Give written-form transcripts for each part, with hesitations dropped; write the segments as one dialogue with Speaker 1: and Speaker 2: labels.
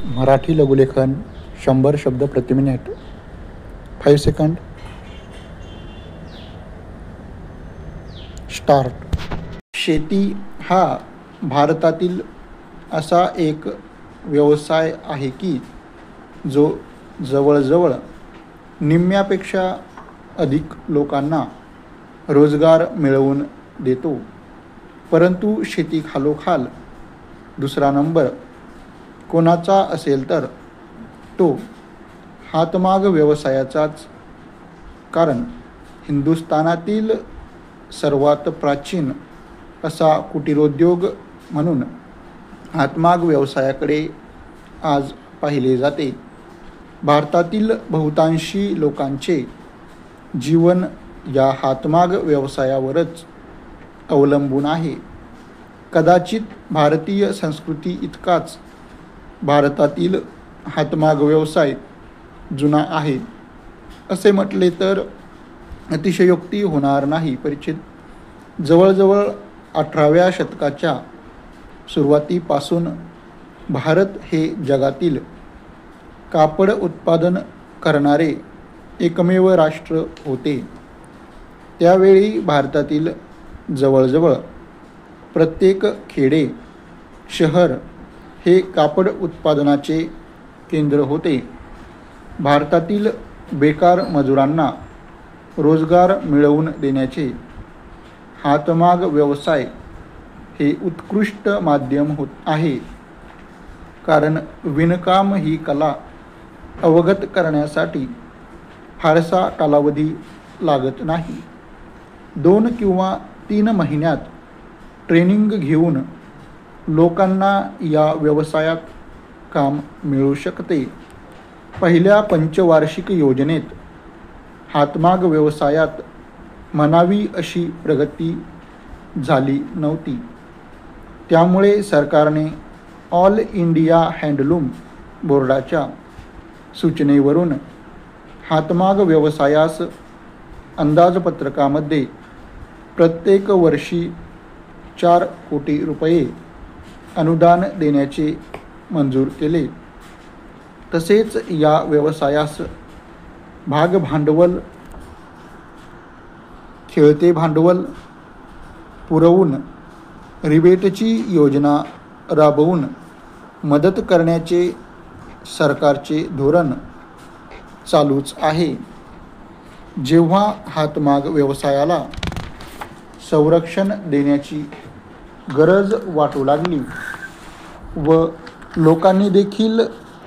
Speaker 1: मराठी लघुलेखन 100 शब्द प्रति minute. 5 second. Start. शेती हा भारतातील असा एक व्यवसाय आहे की जो जवळजवळ निम्म्यापेक्षा अधिक लोकांना रोजगार मिळवून देतो. परंतु शेतीखालोखाल दुसरा नंबर कोणाचा असेल तर तो हातमाग व्यवसायाचाच. कारण हिंदुस्थानातील सर्वात प्राचीन असा कुटीरोद्योग म्हणून हातमाग व्यवसायाकडे आज पाहिले जाते. भारतातील बहुतांशी लोकांचे जीवन या हातमाग व्यवसायावरच अवलंबून आहे. कदाचित भारतीय संस्कृती इतकाच भारतातील हातमाग व्यवसाय जुना आहे असे म्हटले तर अतिशयोक्ती होणार नाही. परिचित. जवळजवळ 18व्या शतकाच्या सुरुवातीपासून भारत हे जगातील कापड उत्पादन करणारे एकमेव राष्ट्र होते. त्यावेळी भारतातील जवळजवळ प्रत्येक खेडे शहर हे कापड उत्पादनाचे केंद्र होते. भारतातील बेकार मजुरांना रोजगार मिळवून देण्याचे हातमाग व्यवसाय हे उत्कृष्ट माध्यम होत आहे. कारण विणकाम ही कला अवगत करण्यासाठी फारसा कालावधी लागत नाही. 2 किंवा 3 महिन्यात ट्रेनिंग घेऊन लोकांना या व्यवसायात काम मिळू शकते. पहिल्या पंचवार्षिक योजनेत हातमाग व्यवसायात म्हणावी अशी प्रगती झाली नव्हती. त्यामुळे सरकारने ऑल इंडिया हँडलूम बोर्डाच्या सूचनेवरून हातमाग व्यवसायास अंदाजपत्रकामध्ये प्रत्येक वर्षी 4 कोटी रुपये अनुदान देण्याचे मंजूर केले. तसेच या व्यवसायास भागभांडवल, खेळते भांडवल पुरवून रिबेटची योजना राबवून मदत करण्याचे सरकारचे धोरण चालूच आहे. जेव्हा हातमाग व्यवसायाला संरक्षण देण्याची गरज वाटू लागली व लोकांनी देखील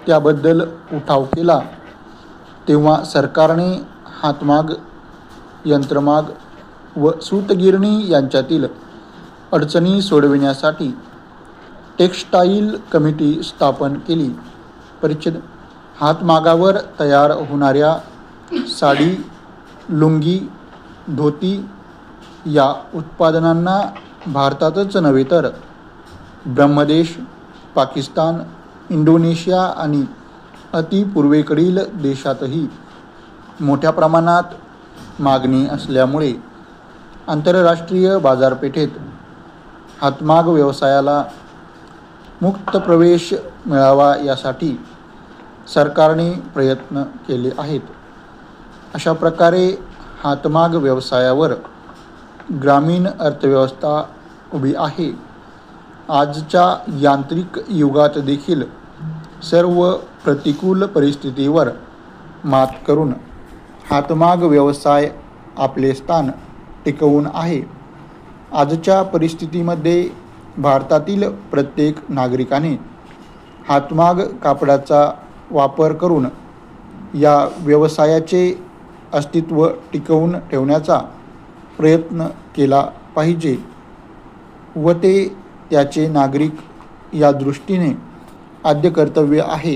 Speaker 1: त्याबद्दल उठाव केला, तेव्हा सरकारने हातमाग, यंत्रमाग व सूतगिरणी यांच्यातील अडचणी सोडविण्यासाठी टेक्स्टाईल कमिटी स्थापन केली. परिच्छेद. हातमागावर तयार होणाऱ्या साडी, लुंगी, धोती या उत्पादनांना भारतातच नव्हे तर ब्रह्मदेश, पाकिस्तान, इंडोनेशिया आणि अतिपूर्वेकडील देशातही मोठ्या प्रमाणात मागणी असल्यामुळे आंतरराष्ट्रीय बाजारपेठेत हातमाग व्यवसायाला मुक्त प्रवेश मिळावा यासाठी सरकारने प्रयत्न केले आहेत. अशा प्रकारे हातमाग व्यवसायावर ग्रामीण अर्थव्यवस्था उभी आहे. आजच्या यांत्रिक युगात देखील सर्व प्रतिकूल परिस्थितीवर मात करून हातमाग व्यवसाय आपले स्थान टिकवून आहे. आजच्या परिस्थितीमध्ये भारतातील प्रत्येक नागरिकाने हातमाग कापडाचा वापर करून या व्यवसायाचे अस्तित्व टिकवून ठेवण्याचा प्रयत्न केला पाहिजे व ते त्याचे नागरिक या दृष्टीने आद्य कर्तव्य आहे.